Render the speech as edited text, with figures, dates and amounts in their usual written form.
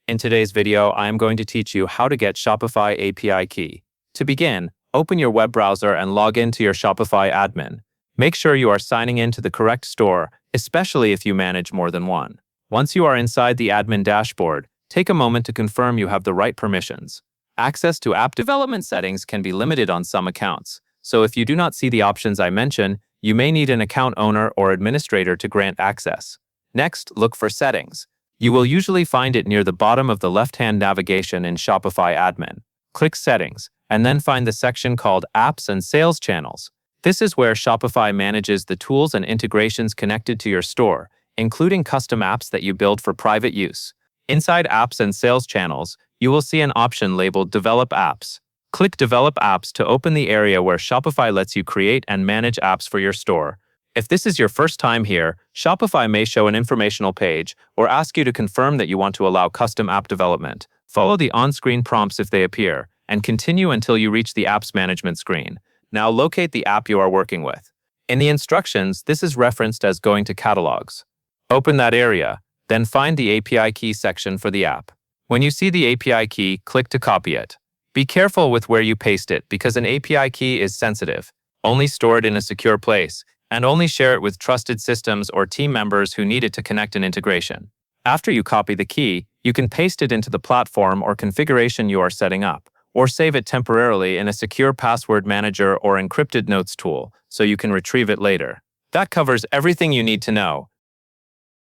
In today's video, I am going to teach you how to get Shopify API key. To begin, open your web browser and log into your Shopify admin. Make sure you are signing in to the correct store, especially if you manage more than one. Once you are inside the admin dashboard, take a moment to confirm you have the right permissions. Access to app development settings can be limited on some accounts, so if you do not see the options I mention, you may need an account owner or administrator to grant access. Next, look for Settings. You will usually find it near the bottom of the left-hand navigation in Shopify admin. Click Settings, and then find the section called Apps and Sales Channels. This is where Shopify manages the tools and integrations connected to your store, including custom apps that you build for private use. Inside Apps and Sales Channels, you will see an option labeled Develop Apps. Click Develop Apps to open the area where Shopify lets you create and manage apps for your store. If this is your first time here, Shopify may show an informational page or ask you to confirm that you want to allow custom app development. Follow the on-screen prompts if they appear, and continue until you reach the Apps Management screen. Now locate the app you are working with. In the instructions, this is referenced as going to Catalogs. Open that area, then find the API key section for the app. When you see the API key, click to copy it. Be careful with where you paste it because an API key is sensitive. Only store it in a secure place, and only share it with trusted systems or team members who need it to connect an integration. After you copy the key, you can paste it into the platform or configuration you are setting up, or save it temporarily in a secure password manager or encrypted notes tool so you can retrieve it later. That covers everything you need to know.